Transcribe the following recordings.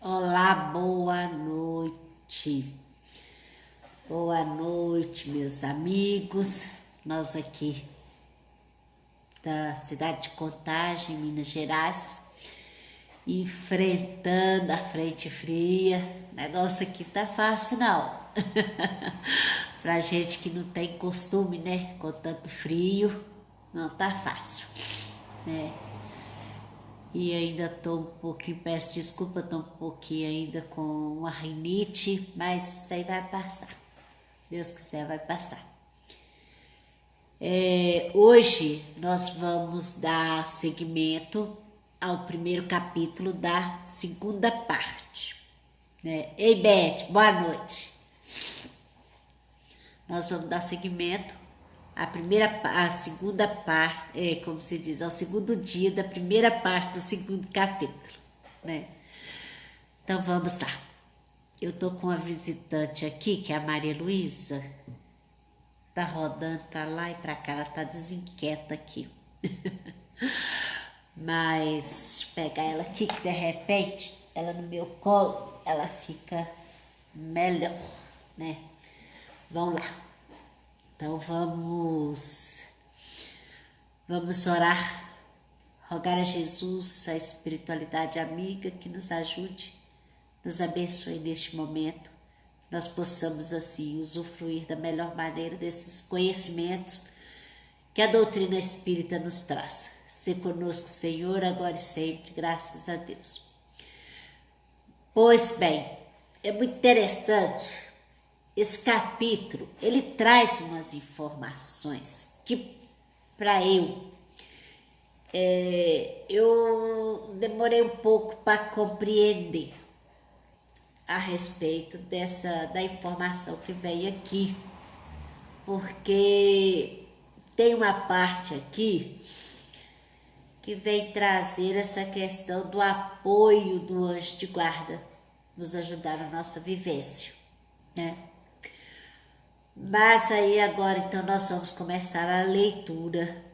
Olá, boa noite. Boa noite, meus amigos. Nós aqui da cidade de Contagem, Minas Gerais, enfrentando a frente fria. O negócio aqui tá fácil, não. Pra gente que não tem costume, né, com tanto frio, não tá fácil, né? E ainda tô um pouquinho, peço desculpa, tô um pouquinho ainda com uma rinite, mas isso aí vai passar. Deus quiser, vai passar. Hoje nós vamos dar seguimento ao primeiro capítulo da segunda parte, né? Ei, Beth, boa noite. Nós vamos dar seguimento à segunda parte, como se diz, ao segundo dia da primeira parte do segundo capítulo, né? Então vamos lá. Eu tô com uma visitante aqui, que é a Maria Luísa. Tá rodando pra lá e pra cá, ela tá desinquieta aqui. Mas pegar ela aqui, que de repente, ela no meu colo, ela fica melhor, né? Vamos lá. Então vamos orar, rogar a Jesus, a espiritualidade amiga, que nos ajude, nos abençoe neste momento, nós possamos assim usufruir da melhor maneira desses conhecimentos que a doutrina espírita nos traz. Se conosco, Senhor, agora e sempre, graças a Deus. Pois bem, é muito interessante. Esse capítulo, ele traz umas informações que, para eu demorei um pouco para compreender a respeito da informação que vem aqui, porque tem uma parte aqui que vem trazer essa questão do apoio do anjo de guarda, nos ajudar na nossa vivência, né? Mas aí agora então nós vamos começar a leitura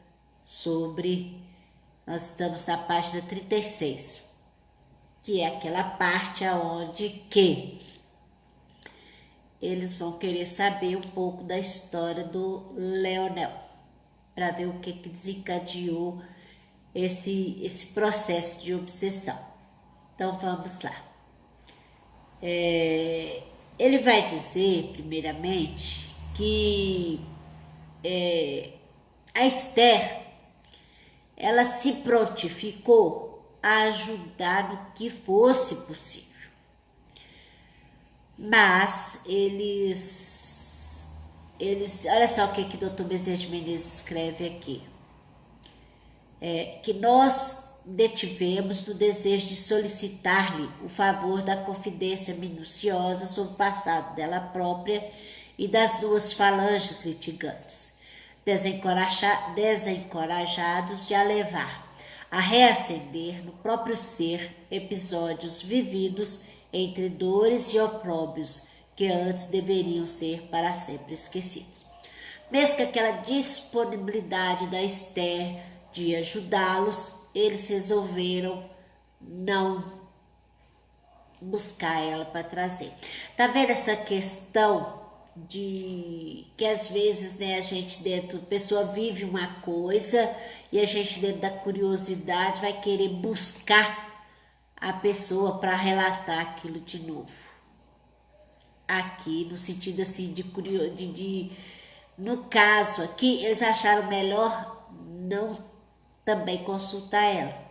nós estamos na página 36, que é aquela parte aonde que eles vão querer saber um pouco da história do Leonel, para ver o que desencadeou esse processo de obsessão. Então vamos lá. Ele vai dizer, primeiramente, que a Esther, ela se prontificou a ajudar no que fosse possível. Mas eles olha só o que o Dr. Bezerra de Menezes escreve aqui. Que nós detivemos no desejo de solicitar-lhe o favor da confidência minuciosa sobre o passado dela própria e das duas falanges litigantes, desencorajados de a levar a reacender no próprio ser episódios vividos entre dores e opróbrios que antes deveriam ser para sempre esquecidos. Mesmo que aquela disponibilidade da Esther de ajudá-los, eles resolveram não buscar ela para trazer. Tá vendo essa questão de que às vezes, né, a pessoa vive uma coisa e a gente dentro da curiosidade vai querer buscar a pessoa para relatar aquilo de novo. Aqui, no sentido assim no caso aqui, eles acharam melhor não também consultar ela.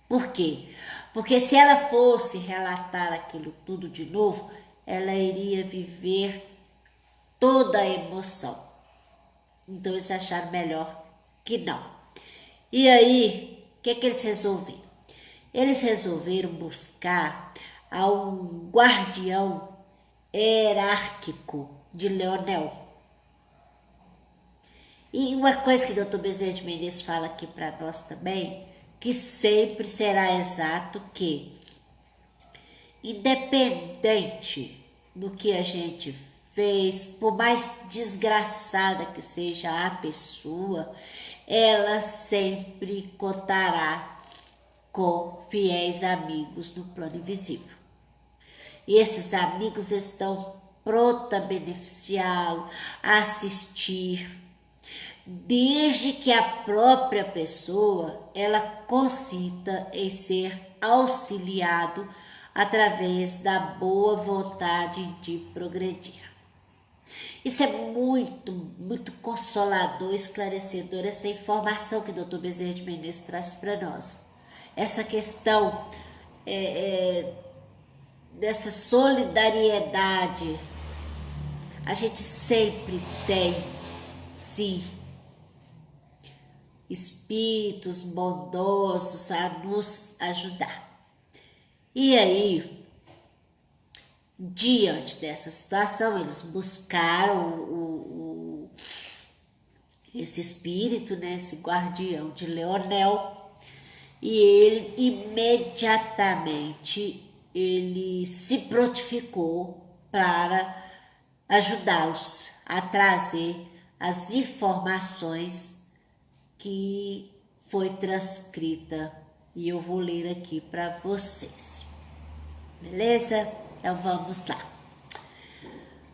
Por quê? Porque se ela fosse relatar aquilo tudo de novo, ela iria viver toda a emoção. Então eles acharam melhor que não. E aí, o que eles resolveram? Eles resolveram buscar a um guardião hierárquico de Leonel. E uma coisa que o Dr. Bezerra de Menezes fala aqui para nós também, que sempre será exato que, independente do que a gente fez, por mais desgraçada que seja a pessoa, ela sempre contará com fiéis amigos no plano invisível. e esses amigos estão prontos a beneficiá-lo, a assistir, desde que a própria pessoa ela consinta em ser auxiliado através da boa vontade de progredir. Isso é muito, muito consolador, esclarecedor, essa informação que o Dr. Bezerra de Menezes traz para nós. Essa questão dessa solidariedade, a gente sempre tem, sim, espíritos bondosos a nos ajudar. E aí, diante dessa situação, eles buscaram esse espírito, né, esse guardião de Leonel, e ele imediatamente ele se prontificou para ajudá-los a trazer as informações que foi transcrita, e eu vou ler aqui para vocês. Beleza? Então vamos lá.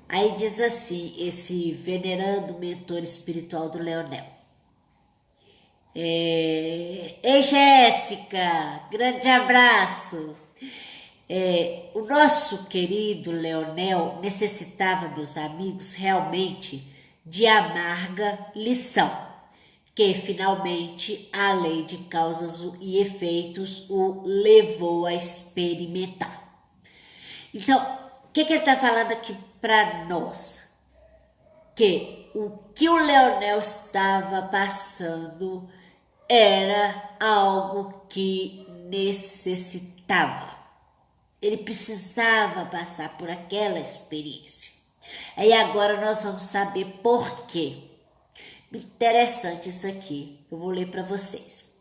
Aí diz assim, esse venerando mentor espiritual do Leonel. Ei, Jéssica, grande abraço. O nosso querido Leonel necessitava, meus amigos, realmente de amarga lição, que finalmente a lei de causas e efeitos o levou a experimentar. Então, o que ele está falando aqui para nós? Que o que o Leonel estava passando era algo que necessitava. Ele precisava passar por aquela experiência. Aí agora nós vamos saber por quê. Interessante isso aqui, eu vou ler para vocês.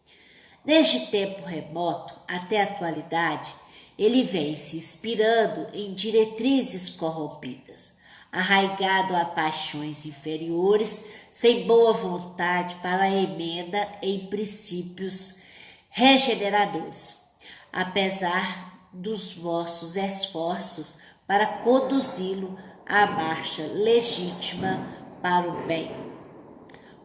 Desde tempo remoto até a atualidade, ele vem se inspirando em diretrizes corrompidas, arraigado a paixões inferiores, sem boa vontade para a emenda em princípios regeneradores. Apesar dos vossos esforços para conduzi-lo à marcha legítima para o bem.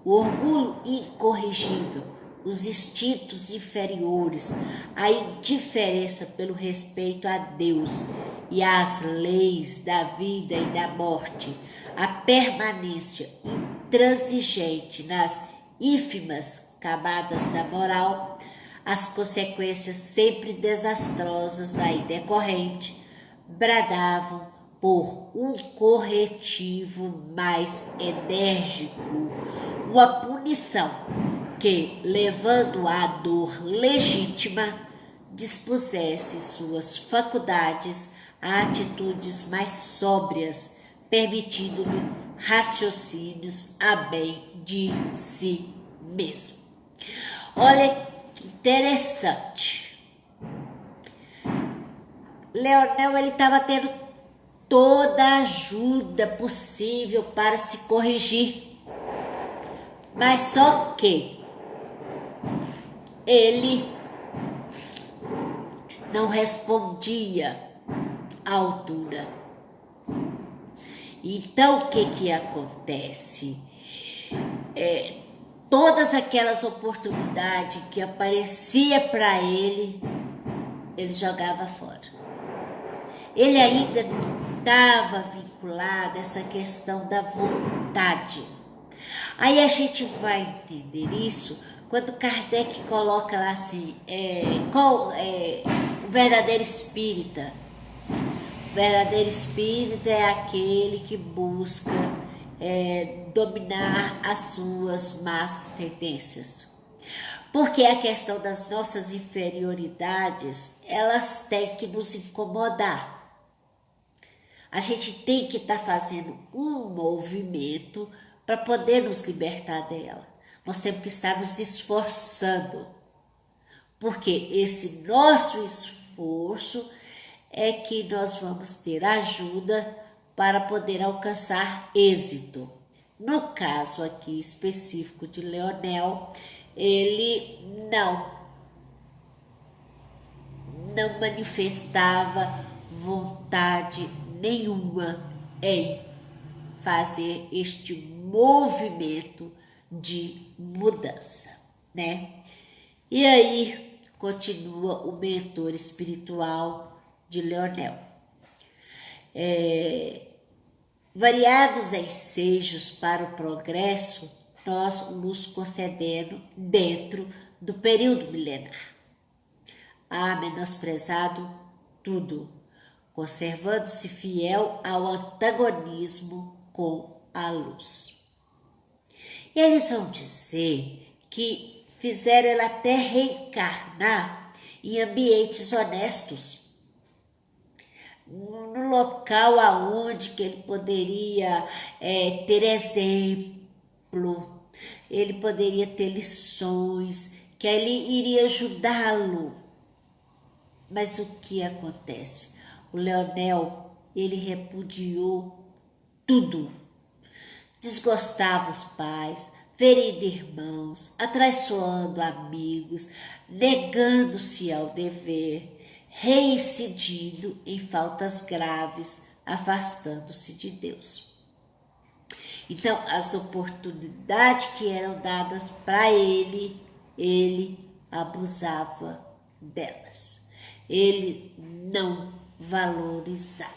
O orgulho incorrigível, os instintos inferiores, a indiferença pelo respeito a Deus e às leis da vida e da morte, a permanência intransigente nas ínfimas camadas da moral, as consequências sempre desastrosas daí decorrente, bradavam por um corretivo mais enérgico, uma punição que, levando à dor legítima, dispusesse suas faculdades a atitudes mais sóbrias, permitindo-lhe raciocínios a bem de si mesmo. Olha que interessante. Leonel, ele estava tendo toda a ajuda possível para se corrigir, mas só que ele não respondia à altura. Então, o que acontece? Todas aquelas oportunidades que aparecia para ele jogava fora. Ele ainda estava vinculado a essa questão da vontade. Aí a gente vai entender isso quando Kardec coloca lá assim, qual é o verdadeiro espírita? O verdadeiro espírita é aquele que busca dominar as suas más tendências. Porque a questão das nossas inferioridades, elas têm que nos incomodar. A gente tem que estar fazendo um movimento para poder nos libertar dela. Nós temos que estar nos esforçando, porque esse nosso esforço é que nós vamos ter ajuda para poder alcançar êxito. No caso aqui específico de Leonel, ele não manifestava vontade nenhuma em fazer este movimento de mudança, né? E aí continua o mentor espiritual de Leonel. Variados ensejos para o progresso, nós nos concedendo dentro do período milenar. Há menosprezado tudo, conservando-se fiel ao antagonismo com a luz. E eles vão dizer que fizeram ele até reencarnar em ambientes honestos, no local aonde que ele poderia ter exemplo, ele poderia ter lições, que ele iria ajudá-lo. Mas o que acontece? O Leonel, ele repudiou tudo. Desgostava os pais, ferindo irmãos, atraiçoando amigos, negando-se ao dever, reincidindo em faltas graves, afastando-se de Deus. Então, as oportunidades que eram dadas para ele abusava delas. Ele não valorizava.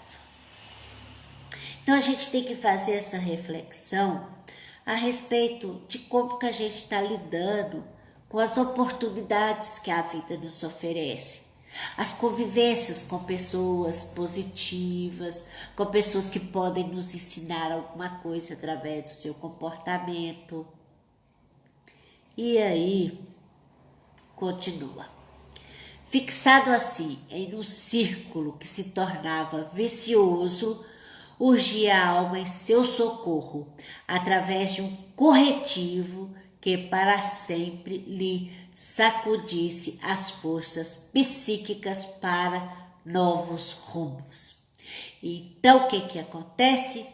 Então, a gente tem que fazer essa reflexão a respeito de como que a gente está lidando com as oportunidades que a vida nos oferece. As convivências com pessoas positivas, com pessoas que podem nos ensinar alguma coisa através do seu comportamento. E aí, continua. Fixado assim em um círculo que se tornava vicioso, urgia a alma em seu socorro, através de um corretivo que para sempre lhe sacudisse as forças psíquicas para novos rumos. Então, o que acontece?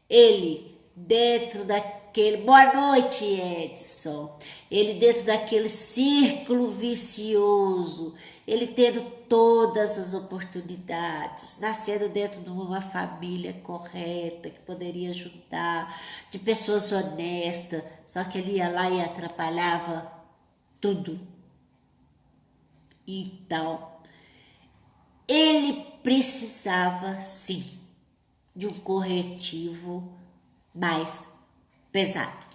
Ele, dentro daquele... Boa noite, Edson. Ele, dentro daquele círculo vicioso, ele tendo todas as oportunidades, nascendo dentro de uma família correta, que poderia ajudar, de pessoas honestas, só que ele ia lá e atrapalhava tudo. Então, ele precisava, sim, de um corretivo mais pesado.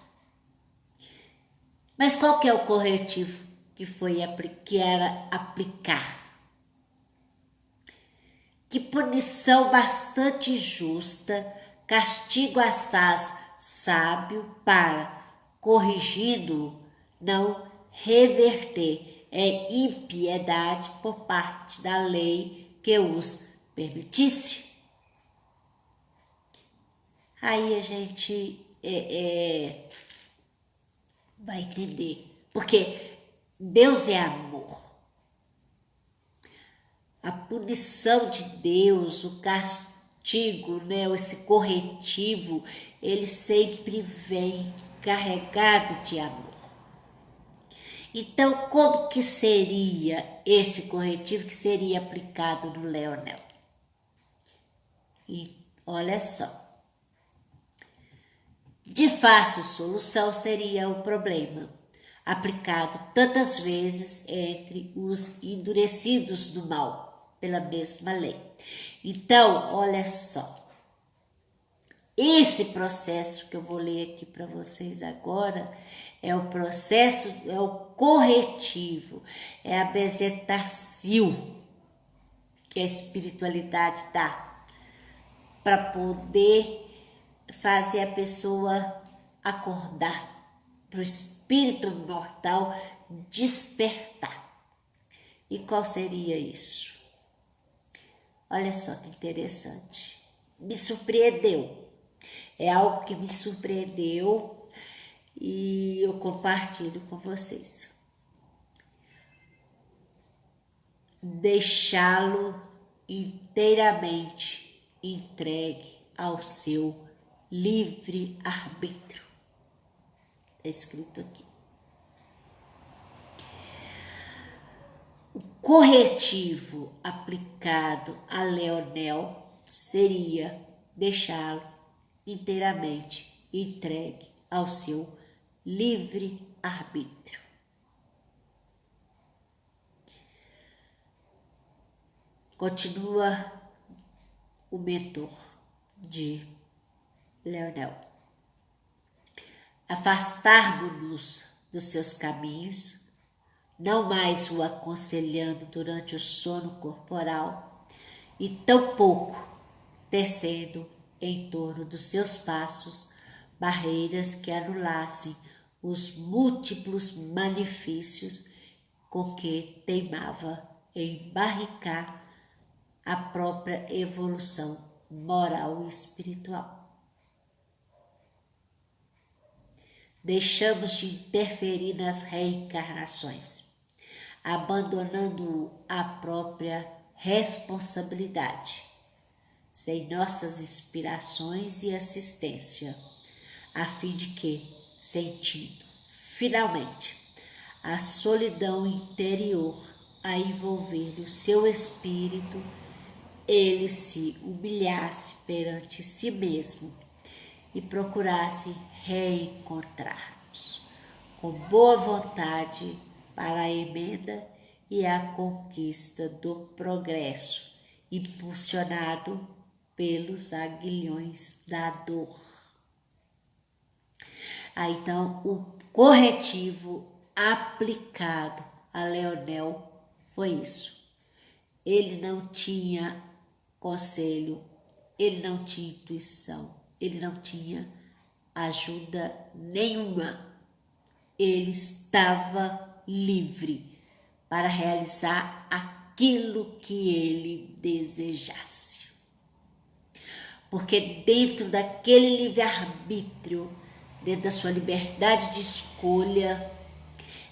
Mas qual que é o corretivo que era aplicar? Que punição bastante justa, castigo assaz sábio para, corrigido, não reverter impiedade por parte da lei que os permitisse. Aí a gente vai entender, porque Deus é amor. A punição de Deus, o castigo, esse corretivo, ele sempre vem carregado de amor. Então, como que seria esse corretivo que seria aplicado no Leonel? E olha só. De fácil solução seria o problema, aplicado tantas vezes entre os endurecidos do mal, pela mesma lei. Então, olha só, esse processo que eu vou ler aqui para vocês agora, é o processo, é o corretivo, é a bezetacil que a espiritualidade dá, para poder fazer a pessoa acordar, para o espírito mortal despertar. E qual seria isso? Olha só que interessante. Me surpreendeu. É algo que me surpreendeu e eu compartilho com vocês. Deixá-lo inteiramente entregue ao seu livre-arbítrio. Está escrito aqui. O corretivo aplicado a Leonel seria deixá-lo inteiramente entregue ao seu livre arbítrio. Continua o mentor de Leonel. Afastar-nos dos seus caminhos, não mais o aconselhando durante o sono corporal e tampouco tecendo em torno dos seus passos barreiras que anulassem os múltiplos malefícios com que teimava em barricar a própria evolução moral e espiritual. Deixamos de interferir nas reencarnações, abandonando a própria responsabilidade, sem nossas inspirações e assistência, a fim de que, sentindo, finalmente, a solidão interior a envolver o seu espírito, ele se humilhasse perante si mesmo e procurasse reencontrar-nos com boa vontade para a emenda e a conquista do progresso, impulsionado pelos aguilhões da dor. Então, o corretivo aplicado a Leonel foi isso. Ele não tinha conselho, ele não tinha intuição, ele não tinha ajuda nenhuma. Ele estava livre para realizar aquilo que ele desejasse. Porque dentro daquele livre-arbítrio, dentro da sua liberdade de escolha,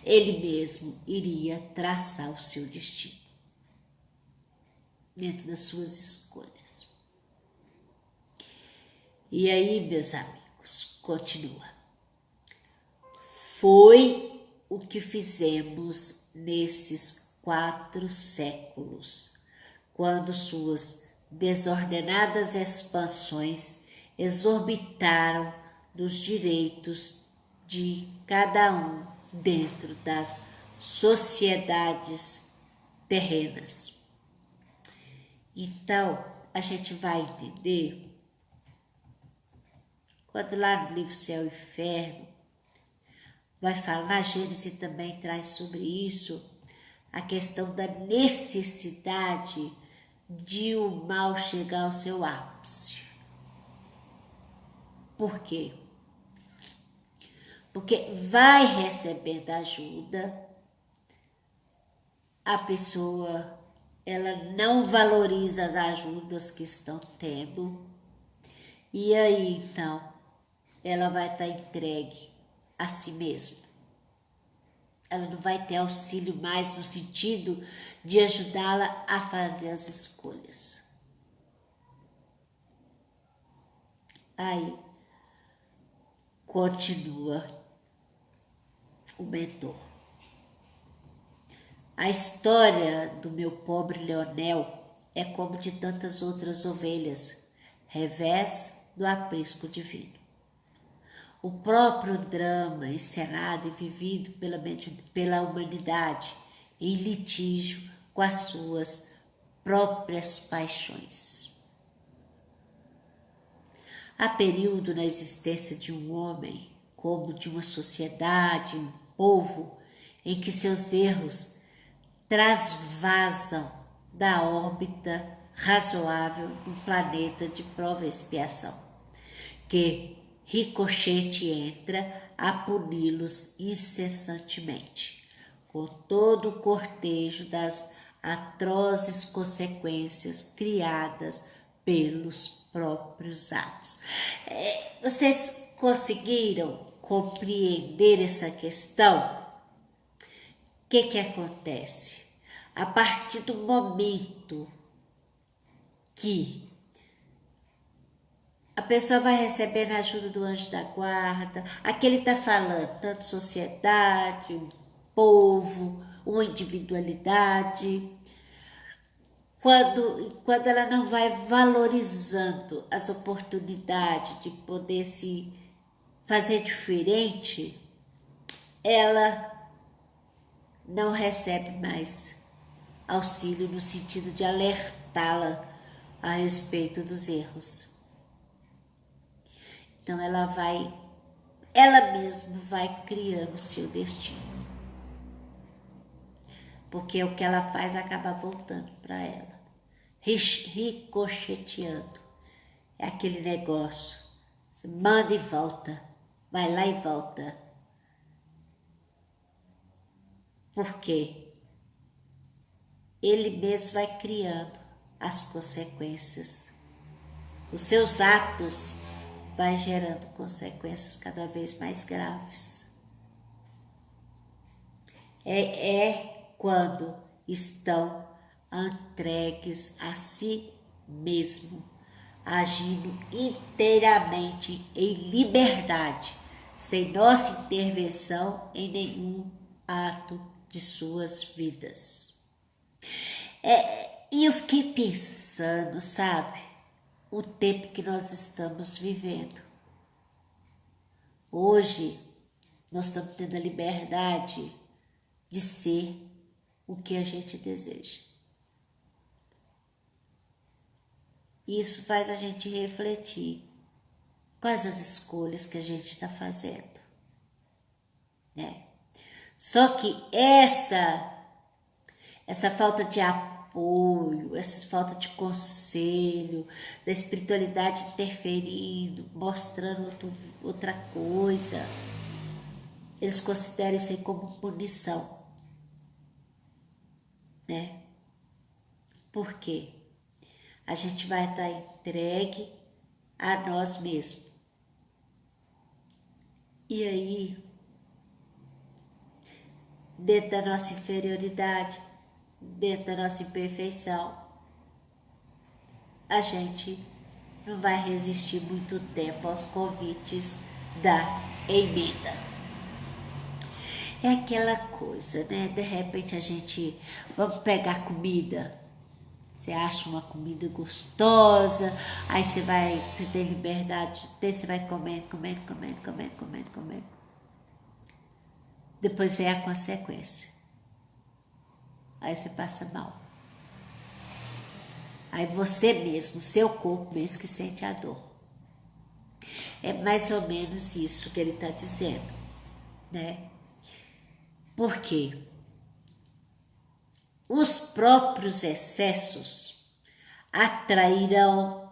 ele mesmo iria traçar o seu destino. Dentro das suas escolhas. E aí, meus amigos, continua. Foi o que fizemos nesses 4 séculos, quando suas desordenadas expansões exorbitaram dos direitos de cada um dentro das sociedades terrenas. Então, a gente vai entender, quando lá no livro Céu e Inferno, vai falar, Gênesis também traz sobre isso, a questão da necessidade de o mal chegar ao seu ápice. Por quê? Porque vai recebendo ajuda, a pessoa ela não valoriza as ajudas que estão tendo, e aí então ela vai estar entregue a si mesma. Ela não vai ter auxílio mais no sentido de ajudá-la a fazer as escolhas. Aí continua o mentor. A história do meu pobre Leonel é como de tantas outras ovelhas, revés do aprisco divino. O próprio drama encenado e vivido pela humanidade em litígio com as suas próprias paixões. Há período na existência de um homem, como de uma sociedade, um povo, em que seus erros trasvasam da órbita razoável do planeta de prova e expiação, que ricochete entra a puni-los incessantemente, com todo o cortejo das atrozes consequências criadas pelos próprios atos. Vocês conseguiram compreender essa questão? O que acontece? A partir do momento que a pessoa vai recebendo a ajuda do anjo da guarda, aqui ele está falando, tanto sociedade, um povo, uma individualidade, quando ela não vai valorizando as oportunidades de poder se fazer diferente, ela não recebe mais auxílio no sentido de alertá-la a respeito dos erros. Então ela mesma vai criando o seu destino. Porque o que ela faz acaba voltando para ela, ricocheteando. É aquele negócio, você manda e volta, vai lá e volta. Por quê? Ele mesmo vai criando as consequências. Os seus atos vai gerando consequências cada vez mais graves. É quando estão entregues a si mesmo, agindo inteiramente em liberdade, sem nossa intervenção em nenhum ato de suas vidas. E eu fiquei pensando, sabe, o tempo que nós estamos vivendo. Hoje, nós estamos tendo a liberdade de ser o que a gente deseja. Isso faz a gente refletir quais as escolhas que a gente está fazendo, né? Só que essa falta de apoio, essa falta de conselho, da espiritualidade interferindo, mostrando outra coisa, eles consideram isso aí como punição, né? Por quê? A gente vai estar entregue a nós mesmos. E aí, dentro da nossa inferioridade, dentro da nossa imperfeição, a gente não vai resistir muito tempo aos convites da emenda. É aquela coisa, né? De repente vamos pegar comida. Você acha uma comida gostosa, aí você tem liberdade de ter, você vai comendo. Depois vem a consequência. Aí você passa mal. Aí você mesmo, seu corpo mesmo que sente a dor. É mais ou menos isso que ele está dizendo, né? Por quê? Os próprios excessos atrairão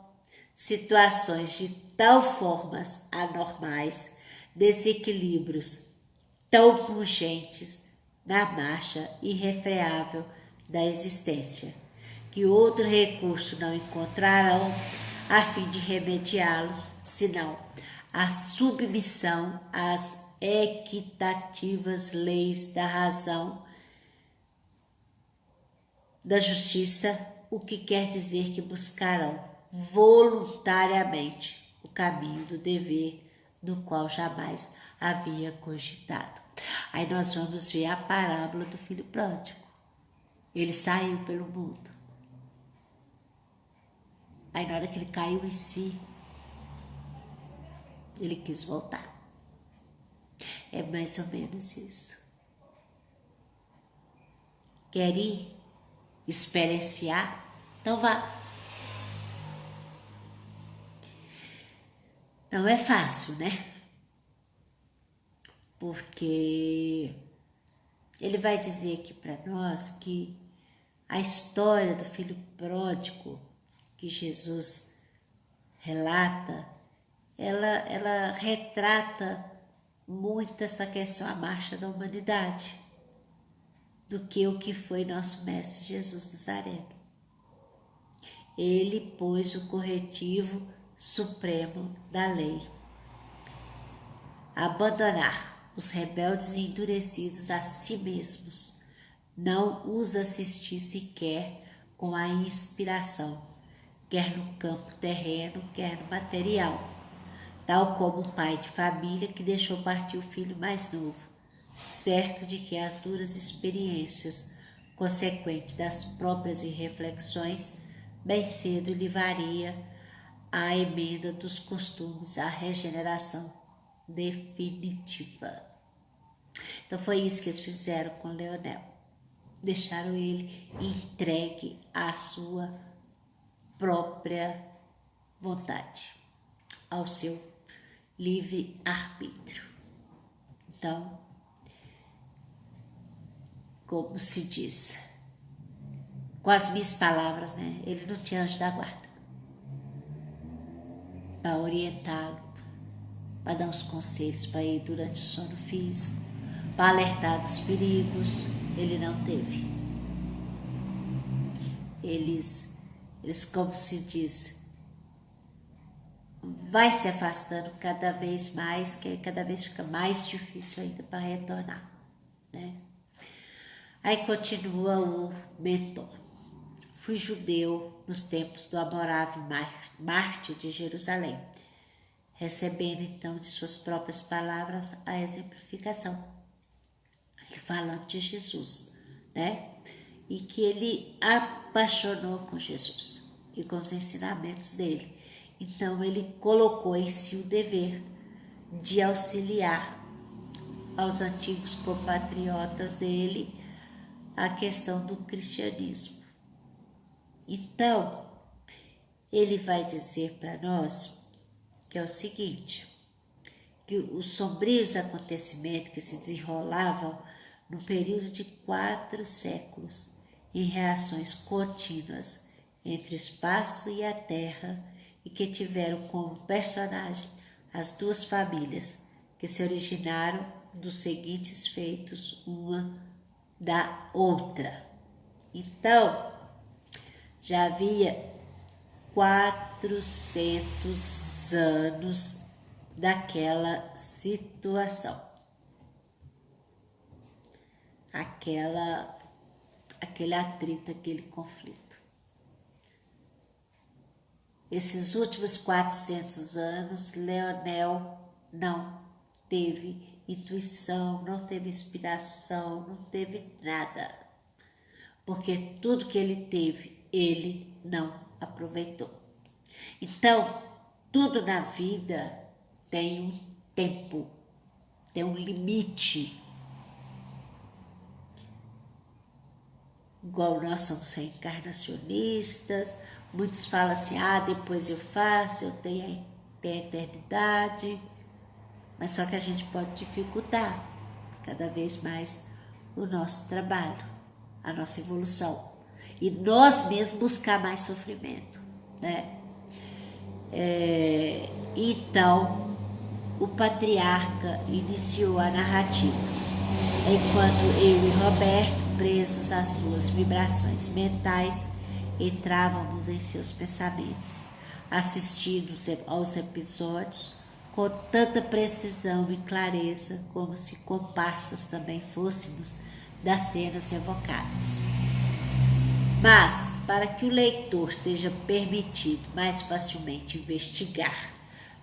situações de tal formas anormais, desequilíbrios tão pungentes na marcha irrefreável da existência, que outro recurso não encontrarão a fim de remediá-los, senão a submissão às equitativas leis da razão, da justiça, o que quer dizer que buscarão voluntariamente o caminho do dever, do qual jamais havia cogitado. Aí nós vamos ver a parábola do filho pródigo. Ele saiu pelo mundo. Aí na hora que ele caiu em si, ele quis voltar. É mais ou menos isso. Quer ir? Experienciar? Então vá. Não é fácil, né? Porque ele vai dizer aqui para nós que a história do filho pródigo que Jesus relata, ela retrata muito essa questão, a marcha da humanidade, do que o que foi nosso mestre Jesus Nazareno. Ele pôs o corretivo supremo da lei. Abandonar os rebeldes e endurecidos a si mesmos, não os assistir sequer com a inspiração, quer no campo terreno, quer no material, tal como o pai de família que deixou partir o filho mais novo, certo de que as duras experiências consequentes das próprias reflexões bem cedo levaria à emenda dos costumes, à regeneração definitiva. Então foi isso que eles fizeram com Leonel. Deixaram ele entregue à sua própria vontade, ao seu livre arbítrio. Então, como se diz, com as minhas palavras, né? Ele não tinha anjo da guarda para orientá-lo, para dar uns conselhos para ele durante o sono físico, para alertar dos perigos. Ele não teve. Eles como se diz, vai se afastando cada vez mais, que cada vez fica mais difícil ainda para retornar, né? Aí continua o mentor. Fui judeu nos tempos do amorável Mártir de Jerusalém, recebendo então de suas próprias palavras a exemplificação. Ele falando de Jesus, né? E que ele apaixonou com Jesus e com os ensinamentos dele. Então ele colocou em si o dever de auxiliar aos antigos compatriotas dele a questão do cristianismo. Então, ele vai dizer para nós que é o seguinte, que os sombrios acontecimentos que se desenrolavam no período de 4 séculos, em reações contínuas entre o espaço e a terra, e que tiveram como personagem as duas famílias que se originaram dos seguintes feitos uma da outra. Então, já havia 400 anos daquela situação, aquele atrito, aquele conflito. Esses últimos 400 anos, Leonel não teve intuição, não teve inspiração, não teve nada. Porque tudo que ele teve, ele não aproveitou. Então, tudo na vida tem um tempo, tem um limite. Igual nós somos reencarnacionistas, muitos falam assim, depois eu faço, eu tenho a eternidade. Mas só que a gente pode dificultar cada vez mais o nosso trabalho, a nossa evolução. E nós mesmos buscar mais sofrimento, né? Então, o patriarca iniciou a narrativa, enquanto eu e Roberto, presos às suas vibrações mentais, entrávamos em seus pensamentos, assistidos aos episódios com tanta precisão e clareza, como se comparsas também fôssemos das cenas evocadas. Mas, para que o leitor seja permitido mais facilmente investigar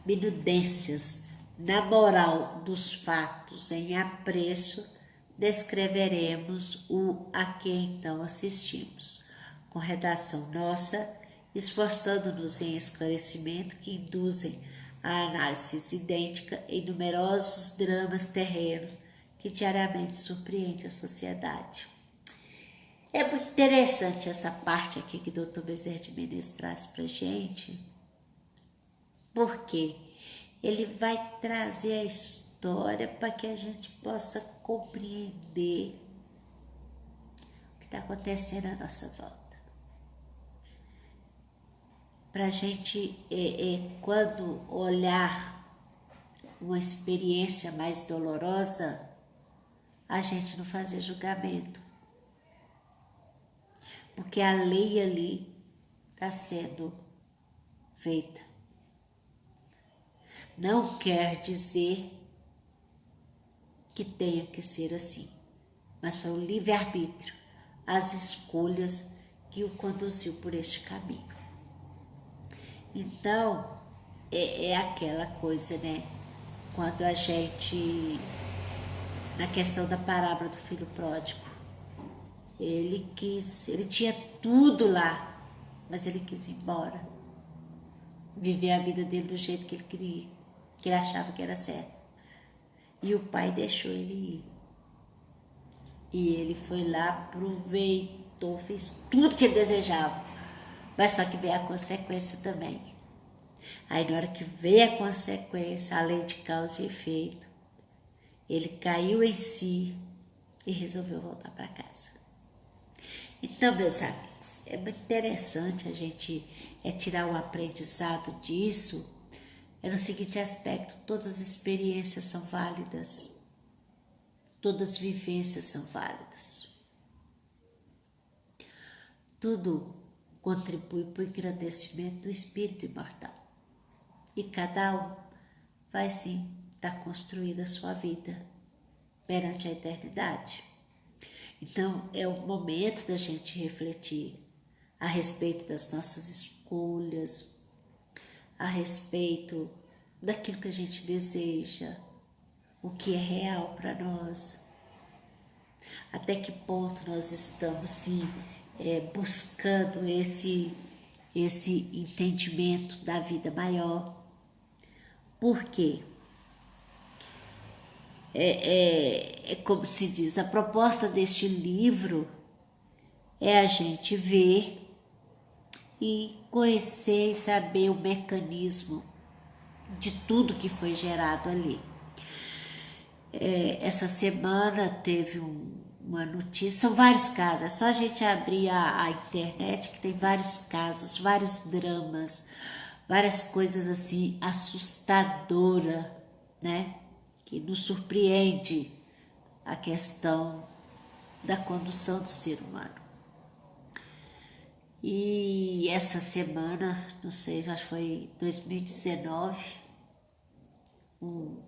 minudências na moral dos fatos em apreço, descreveremos o a que então assistimos, com redação nossa, esforçando-nos em esclarecimento que induzem a análise idêntica em numerosos dramas terrenos que diariamente surpreende a sociedade. É muito interessante essa parte aqui que o Dr. Bezerra de Menezes traz para a gente, porque ele vai trazer a história para que a gente possa compreender o que está acontecendo à nossa volta. Para a gente, quando olhar uma experiência mais dolorosa, a gente não fazer julgamento. Porque a lei ali está sendo feita. Não quer dizer que tenha que ser assim, mas foi o livre-arbítrio, as escolhas que o conduziu por este caminho. Então, é aquela coisa, né? Quando a gente na questão da parábola do filho pródigo. Ele tinha tudo lá, mas ele quis ir embora, viver a vida dele do jeito que ele queria, que ele achava que era certo. E o pai deixou ele ir. E ele foi lá, aproveitou, fez tudo que ele desejava, mas só que veio a consequência também. Aí na hora que veio a consequência, a lei de causa e efeito, ele caiu em si e resolveu voltar para casa. Então, meus amigos, é muito interessante a gente tirar o aprendizado disso. É no seguinte aspecto: todas as experiências são válidas, todas as vivências são válidas. Tudo contribui para o engrandecimento do espírito imortal. E cada um vai sim estar construindo a sua vida perante a eternidade. Então, é o momento da gente refletir a respeito das nossas escolhas, a respeito daquilo que a gente deseja, o que é real para nós, até que ponto nós estamos sim buscando esse entendimento da vida maior. Por quê? É como se diz, a proposta deste livro é a gente ver e conhecer e saber o mecanismo de tudo que foi gerado ali. Essa semana teve uma notícia, são vários casos, é só a gente abrir a internet que tem vários casos, vários dramas, várias coisas assim assustadoras, né? Que nos surpreende a questão da condução do ser humano. E essa semana, não sei, acho que foi 2019, eu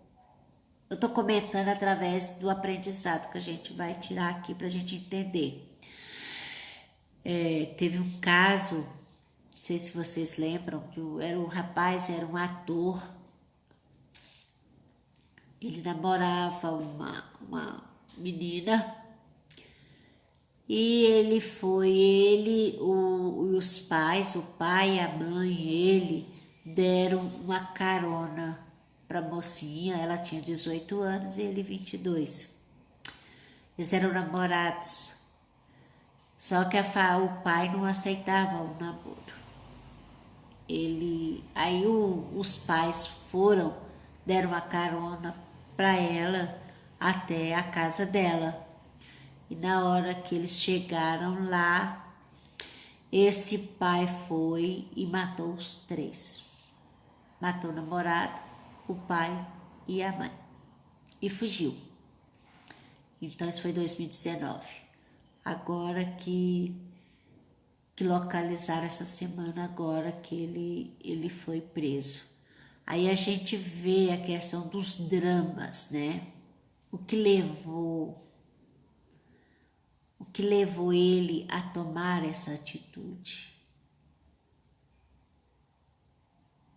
estou comentando através do aprendizado que a gente vai tirar aqui para a gente entender. Teve um caso, não sei se vocês lembram, que era um rapaz, era um ator. Ele namorava uma menina e os pais, o pai, a mãe, ele deram uma carona para a mocinha. Ela tinha 18 anos e ele 22. Eles eram namorados, só que o pai não aceitava o namoro. Aí os pais deram uma carona para ela até a casa dela. E na hora que eles chegaram lá, esse pai foi e matou os 3. Matou o namorado, o pai e a mãe. E fugiu. Então isso foi 2019. Agora que localizaram essa semana, agora que ele foi preso. Aí a gente vê a questão dos dramas, né? O que levou ele a tomar essa atitude.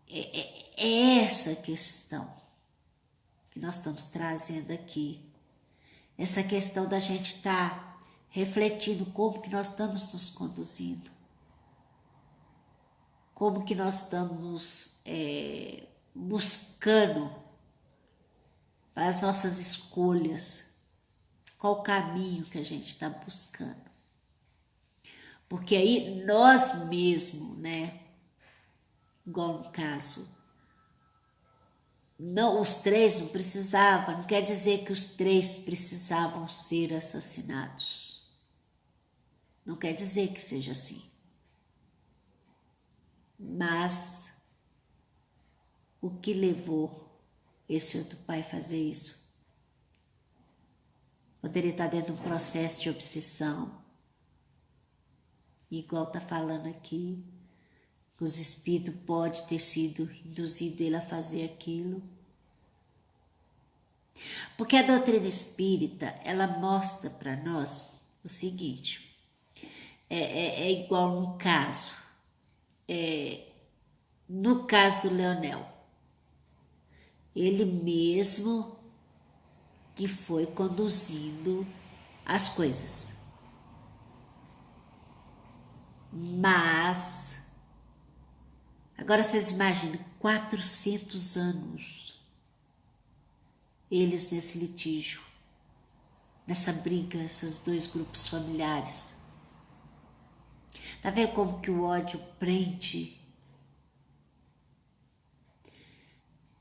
É essa questão que nós estamos trazendo aqui. Essa questão da gente estar refletindo como que nós estamos nos conduzindo. Como que nós estamos buscando as nossas escolhas, qual o caminho que a gente está buscando. Porque aí nós mesmos, né, igual no caso, não, os 3 não precisavam, não quer dizer que os 3 precisavam ser assassinados. Não quer dizer que seja assim. Mas o que levou esse outro pai a fazer isso? Poderia estar dentro de um processo de obsessão. Igual está falando aqui, que os espíritos podem ter sido induzido ele a fazer aquilo. Porque a doutrina espírita, ela mostra para nós o seguinte, é igual no caso do Leonel. Ele mesmo que foi conduzindo as coisas. Mas, agora vocês imaginam, 400 anos eles nesse litígio, nessa briga, esses dois grupos familiares. Tá vendo como que o ódio prende?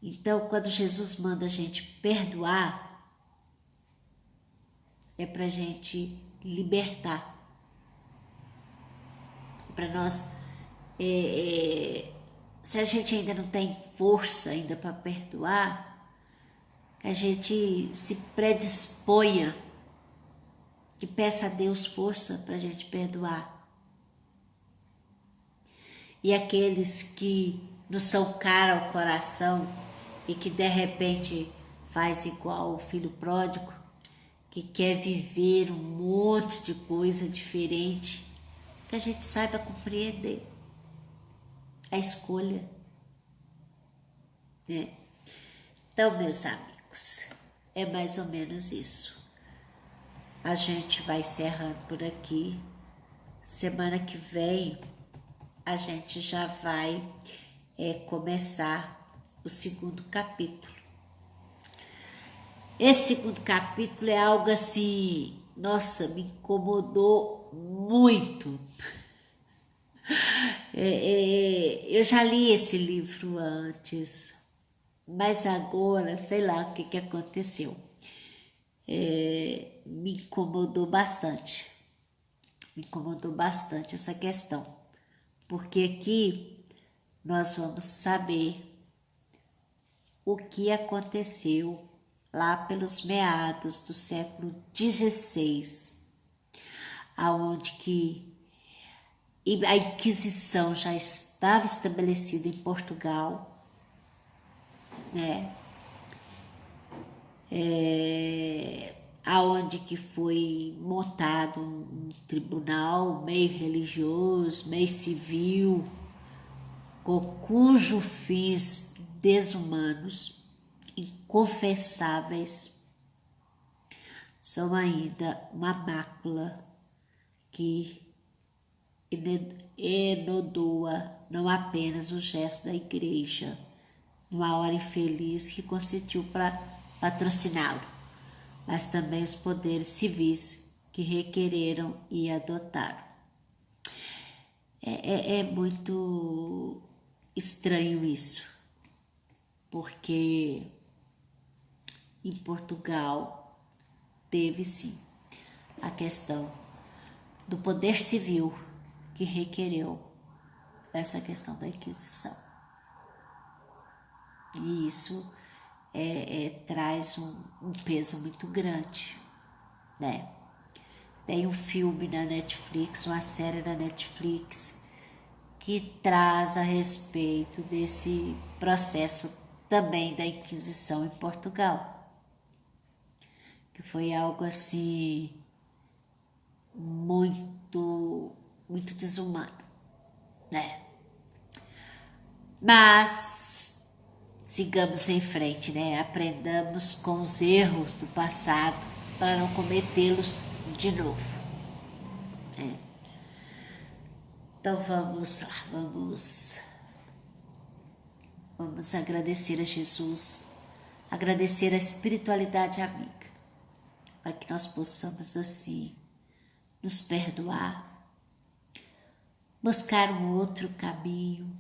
Então, quando Jesus manda a gente perdoar, é para a gente libertar. É para nós, se a gente ainda não tem força ainda para perdoar, que a gente se predisponha, que peça a Deus força para a gente perdoar. E aqueles que não são cara ao coração e que de repente faz igual o filho pródigo, que quer viver um monte de coisa diferente, que a gente saiba compreender a escolha, né? Então, meus amigos, é mais ou menos isso. A gente vai encerrando por aqui. Semana que vem a gente já vai começar o segundo capítulo. Esse segundo capítulo é algo assim, nossa, me incomodou muito. Eu já li esse livro antes, mas agora, sei lá o que aconteceu. Me incomodou bastante essa questão, porque aqui nós vamos saber o que aconteceu lá pelos meados do século XVI, aonde que a Inquisição já estava estabelecida em Portugal, né? Aonde que foi montado um tribunal meio religioso, meio civil, cujo fins desumanos, inconfessáveis, são ainda uma mácula que enodoa não apenas o gesto da igreja, numa hora infeliz que consentiu para patrociná-lo, mas também os poderes civis que requereram e adotaram. É muito estranho isso, porque em Portugal teve sim a questão do poder civil que requereu essa questão da Inquisição. E isso traz um peso muito grande, né? Tem um filme na Netflix, uma série na Netflix, que traz a respeito desse processo também da Inquisição em Portugal, que foi algo assim muito desumano, né? Mas sigamos em frente, né? Aprendamos com os erros do passado para não cometê-los de novo, né? Então vamos lá, vamos agradecer a Jesus, agradecer a espiritualidade amiga, para que nós possamos assim nos perdoar, buscar um outro caminho,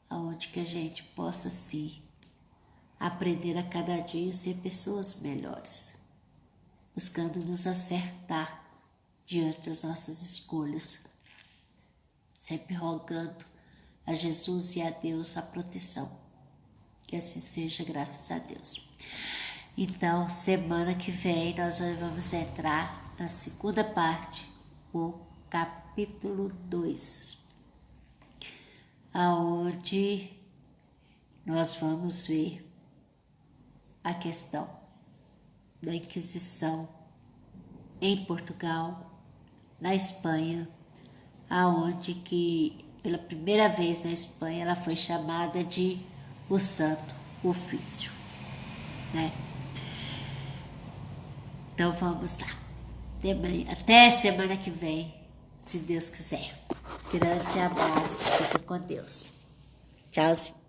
aonde que a gente possa sim aprender a cada dia ser pessoas melhores, buscando nos acertar diante das nossas escolhas, sempre rogando a Jesus e a Deus a proteção. Que assim seja, graças a Deus. Então, semana que vem nós vamos entrar na segunda parte, o capítulo 2, aonde nós vamos ver a questão da Inquisição em Portugal, na Espanha, aonde que pela primeira vez na Espanha ela foi chamada de o Santo Ofício, né? Então vamos lá. Até semana que vem, se Deus quiser. Grande abraço, fica com Deus. Tchauzinho.